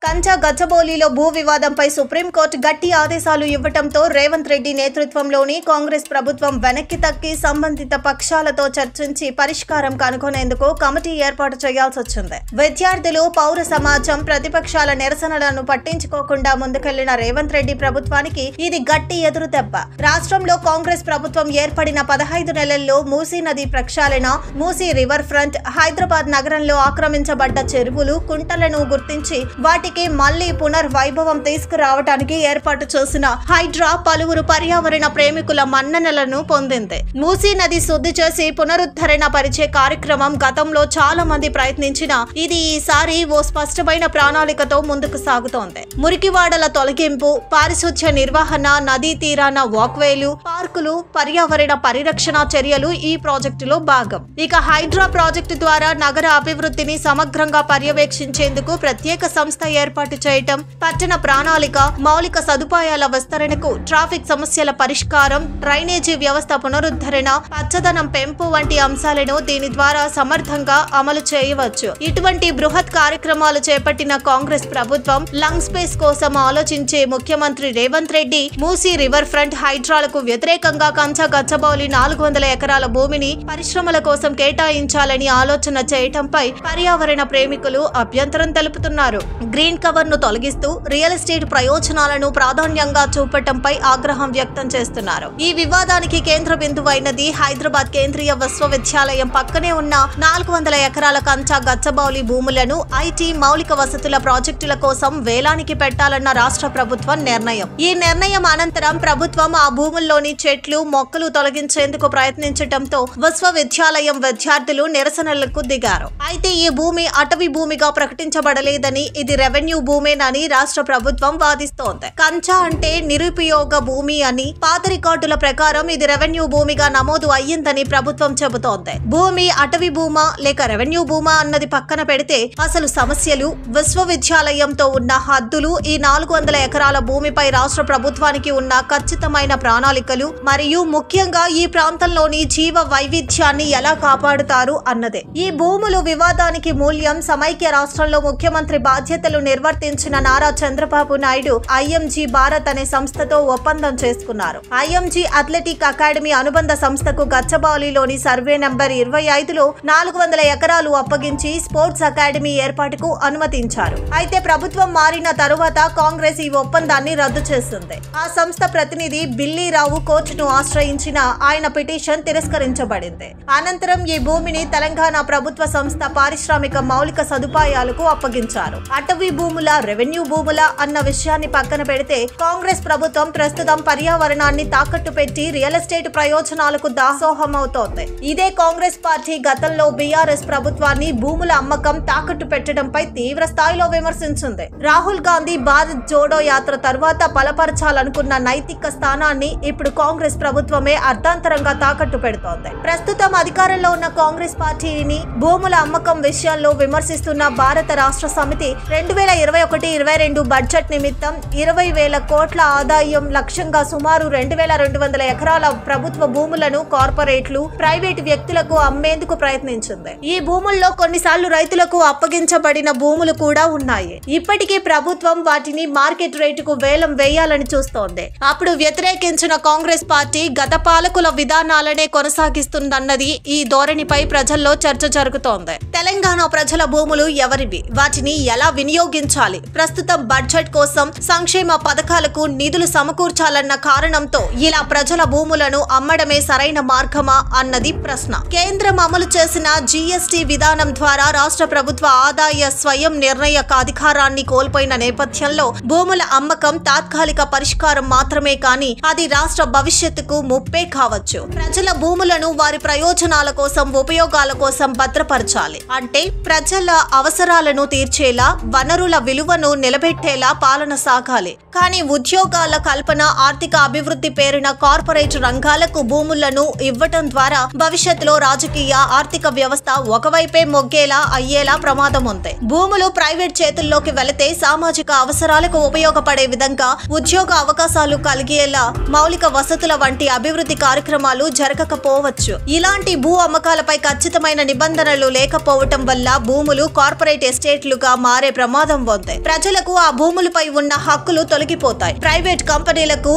కంచా గచ్చబౌలిలో భూ వివాదంపై సుప్రీంకోర్టు గట్టి ఆదేశాలు ఇవ్వడంతో రేవంత్ రెడ్డి నేతృత్వంలోని కాంగ్రెస్ ప్రభుత్వం వెనక్కి తగ్గి సంబంధిత పక్షాలతో చర్చించి పరిష్కారం కనుగొనేందుకు కమిటీ ఏర్పాటు చేయాల్సి వచ్చింది. విద్యార్థులు, పౌర సమాజం, ప్రతిపక్షాల నిరసనలను పట్టించుకోకుండా ముందుకెళ్లిన రేవంత్ రెడ్డి ప్రభుత్వానికి ఇది గట్టి ఎదురుదెబ్బ. రాష్ట్రంలో కాంగ్రెస్ ప్రభుత్వం ఏర్పడిన 15 నెలల్లో మూసీ నది ప్రక్షాళన, మూసీ రివర్ ఫ్రంట్, హైదరాబాద్ నగరంలో ఆక్రమించబడ్డ చెరువులు, కుంటలను గుర్తించి వాటికి మళ్లీ పునర్వైభవం తీసుకురావడానికి ఏర్పాటు చేసిన హైడ్రా పలువురు పర్యావరణ ప్రేమికుల మన్ననలను పొందింది. మూసీ నది శుద్ధి చేసి పునరుద్ధరణ పరిచే కార్యక్రమం గతంలో చాలా మంది ప్రయత్నించినా ఇది ఈసారి ఓ స్పష్టమైన ప్రణాళికతో ముందుకు సాగుతోంది. మురికివాడల తొలగింపు, పారిశుధ్య నిర్వహణ, నదీ తీరాన వాక్వేలు, పార్కులు, పర్యావరణ పరిరక్షణ చర్యలు ఈ ప్రాజెక్టులో భాగం. ఇక హైడ్రా ప్రాజెక్టు ద్వారా నగర అభివృద్ధిని సమగ్రంగా పర్యవేక్షించేందుకు ప్రత్యేక సంస్థ ఏర్పాటు చేయటం, పట్టణ ప్రణాళిక, మౌలిక సదుపాయాల విస్తరణకు, ట్రాఫిక్ సమస్యల పరిష్కారం, డ్రైనేజీ వ్యవస్థ పునరుద్ధరణ, పచ్చదనం పెంపు వంటి అంశాలను దీని ద్వారా సమర్థంగా అమలు చేయవచ్చు. ఇటువంటి బృహత్ కార్యక్రమాలు చేపట్టిన కాంగ్రెస్ ప్రభుత్వం లంగ్ స్పేస్ కోసం ఆలోచించే ముఖ్యమంత్రి రేవంత్ రెడ్డి మూసీ రివర్ ఫ్రంట్ హైడ్రాలకు వ్యతిరేకంగా కంచా గచ్చబౌలి 400 ఎకరాల భూమిని పరిశ్రమల కోసం కేటాయించాలని ఆలోచన చేయటంపై పర్యావరణ ప్రేమికులు అభ్యంతరం తెలుపుతున్నారు. గ్రీన్ కవర్ ను తొలగిస్తూ రియల్ ఎస్టేట్ ప్రయోజనాలను ప్రాధాన్యంగా చూపటంపై ఆగ్రహం వ్యక్తం చేస్తున్నారు. ఈ వివాదానికి కేంద్ర బిందువైనది హైదరాబాద్ కేంద్రీయ విశ్వవిద్యాలయం పక్కనే ఉన్న 400 ఎకరాల కంచా గచ్చబౌలి భూములను ఐటీ, మౌలిక వసతుల ప్రాజెక్టుల కోసం వేలానికి పెట్టాలన్న రాష్ట్ర ప్రభుత్వం నిర్ణయం. ఈ నిర్ణయం అనంతరం ప్రభుత్వం ఆ భూముల్లోని చెట్లు, మొక్కలు తొలగించేందుకు ప్రయత్నించడంతో విశ్వవిద్యాలయం విద్యార్థులు నిరసనలకు దిగారు. అయితే ఈ భూమి అటవీ భూమిగా ప్రకటించబడలేదని, ఇది రెవెన్యూ భూమేనని రాష్ట్ర ప్రభుత్వం వాదిస్తోంది. కంచా అంటే నిరుపయోగ భూమి అని, పాత రికార్డుల ప్రకారం ఇది రెవెన్యూ భూమిగా నమోదు అయ్యిందని ప్రభుత్వం చెబుతోంది. భూమి అటవీ భూమా లేక రెవెన్యూ భూమా అన్నది పక్కన పెడితే అసలు సమస్యలు, విశ్వవిద్యాలయంతో ఉన్న హద్దులు, ఈ 400 ఎకరాల భూమిపై రాష్ట్ర ప్రభుత్వానికి ఉన్న ఖచ్చితమైన ప్రణాళికలు మరియు ముఖ్యంగా ఈ ప్రాంతంలోని జీవ వైవిధ్యాన్ని ఎలా కాపాడుతారు అన్నదే. ఈ భూములు వివాదానికి మూల్యం. సమైక్య రాష్ట్రంలో ముఖ్యమంత్రి బాధ్యతలు నిర్వర్తించిన నారా చంద్రబాబు నాయుడు ఐఎంజీ భారత్ అనే సంస్థతో ఒప్పందం చేసుకున్నారు. ఐఎంజీ అథ్లెటిక్ అకాడమీ అనుబంధ సంస్థకు గచ్చబౌలిలోని సర్వే నంబర్ 25లో 400 ఎకరాలు అప్పగించి స్పోర్ట్స్ అకాడమీ ఏర్పాటుకు అనుమతించారు. అయితే ప్రభుత్వం మారిన తరువాత కాంగ్రెస్ ఈ ఒప్పందాన్ని రద్దు చేసింది. ఆ సంస్థ ప్రతినిధి బిల్లీరావు కోర్టును ఆశ్రయించిన ఆయన పిటిషన్ తిరస్కరించబడింది. అనంతరం ఈ భూమిని తెలంగాణ ప్రభుత్వ సంస్థ పారిశ్రామిక మౌలిక సదుపాయాలకు అప్పగించారు. అటవీ భూముల, రెవెన్యూ భూముల అన్న విషయాన్ని పక్కన పెడితే కాంగ్రెస్ ప్రభుత్వం ప్రస్తుతం పర్యావరణాన్ని తాకట్టు పెట్టి రియల్ ఎస్టేట్ ప్రయోజనాలకు దాసోహం అవుతోంది. ఇదే కాంగ్రెస్ పార్టీ గతంలో బీఆర్ఎస్ ప్రభుత్వాన్ని భూముల అమ్మకం, తాకట్టు పెట్టడంపై తీవ్ర స్థాయిలో విమర్శించింది. రాహుల్ గాంధీ భారత్ జోడో యాత్ర తర్వాత బలపరచాలనుకున్న నైతిక స్థానాన్ని ఇప్పుడు కాంగ్రెస్ ప్రభుత్వమే అర్ధాంతరంగా తాకట్టు పెడుతోంది. ప్రస్తుతం అధికారంలో ఉన్న కాంగ్రెస్ పార్టీని భూముల అమ్మకం విషయాల్లో విమర్శిస్తున్న భారత రాష్ట్ర సమితి 2021-22 బడ్జెట్ నిమిత్తం 20,000 కోట్ల ఆదాయం లక్ష్యంగా సుమారు 2,200 ఎకరాల ప్రభుత్వ భూములను కార్పొరేట్లు, ప్రైవేటు వ్యక్తులకు అమ్మేందుకు ప్రయత్నించింది. ఈ భూముల్లో కొన్నిసార్లు రైతులకు అప్పగించబడిన భూములు కూడా ఉన్నాయి. ఇప్పటికీ ప్రభుత్వం వాటిని మార్కెట్ రేటుకు వేలం వేయాలని చూస్తోంది. అప్పుడు వ్యతిరేకించిన కాంగ్రెస్ పార్టీ గత పాలకుల విధానాలనే కొనసాగిస్తుందన్నది ఈ ధోరణిపై ప్రజల్లో చర్చ జరుగుతోంది. తెలంగాణ ప్రజల భూములు ఎవరివి, వాటిని ఎలా వినియోగించాలి, ప్రస్తుతం బడ్జెట్ కోసం సంక్షేమ పథకాలకు నిధులు సమకూర్చాలన్న కారణంతో ఇలా ప్రజల భూములను అమ్మడమే సరైన మార్గమా అన్నది ప్రశ్న. కేంద్రం అమలు చేసిన జీఎస్టీ విధానం ద్వారా రాష్ట్ర ప్రభుత్వ ఆదాయ స్వయం నిర్ణయక అధికారాన్ని కోల్పోయిన నేపథ్యంలో భూముల అమ్మకం తాత్కాలిక పరిష్కారం మాత్రమే కానీ అది రాష్ట్ర భవిష్యత్తుకు ముప్పే కావచ్చు. ప్రజల భూములను వారి ప్రయోజనాల కోసం, ఉపయోగాల కోసం భద్రపరచాలి. అంటే ప్రజల అవసరాలను తీర్చేలా, వనరుల విలువను నిలబెట్టేలా పాలన సాగాలి. కానీ ఉద్యోగాల కల్పన, ఆర్థిక అభివృద్ధి పేరున కార్పొరేట్ రంగాలకు భూములను ఇవ్వటం ద్వారా భవిష్యత్తులో రాజకీయ, ఆర్థిక వ్యవస్థ ఒకవైపే మొగ్గేలా అయ్యేలా ప్రమాదం ఉంది. భూములు ప్రైవేట్ చేతుల్లోకి వెళితే సామాజిక అవసరాలకు ఉపయోగపడే విధంగా ఉద్యోగ అవకాశాలు కలిగేలా మౌలిక వసతుల వంటి అభివృద్ధి కార్యక్రమాలు జరగకపోవచ్చు. ఇలాంటి భూ అమ్మకాలపై ఖచ్చితమైన నిబంధనలు లేకపోవటం వల్ల భూములు కార్పొరేట్ ఎస్టేట్లుగా మారే ప్రమాదం ఉంది. ప్రజలకు ఆ భూములపై ఉన్న హక్కులు తొలగిపోతాయి. ప్రైవేట్ కంపెనీలకు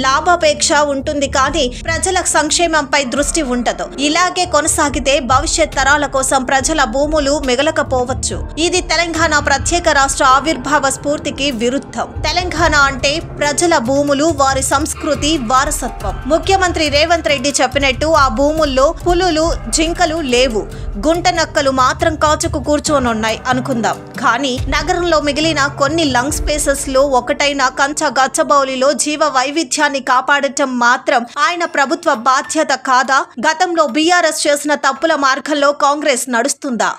లాభాపేక్ష ఉంటుంది కానీ ప్రజల సంక్షేమంపై దృష్టి ఉండదు. ఇలాగే కొనసాగితే భవిష్యత్ తరాల కోసం ప్రజల భూములు మిగలకపోవచ్చు. ఇది తెలంగాణ ప్రత్యేక రాష్ట్ర ఆవిర్భావ స్ఫూర్తికి విరుద్ధం. తెలంగాణ అంటే ప్రజల భూములు, వారి సంస్కృతి, వారసత్వం. ముఖ్యమంత్రి రేవంత్ రెడ్డి చెప్పినట్టు ఆ భూముల్లో పులులు, జింకలు లేవు, గుంట నక్కలు మాత్రం కాచుకు కూర్చోనున్నాయి అనుకుందాం. కానీ నగరంలో మిగిలిన కొన్ని లంగ్ స్పేసెస్ లో ఒకటైన కంచ గచ్చబౌలిలో జీవ వైవిధ్యాన్ని కాపాడటం మాత్రం ఆయన ప్రభుత్వ బాధ్యత కాదా? గతంలో బీఆర్ఎస్ చేసిన తప్పుల మార్గంలో కాంగ్రెస్ నడుస్తుందా?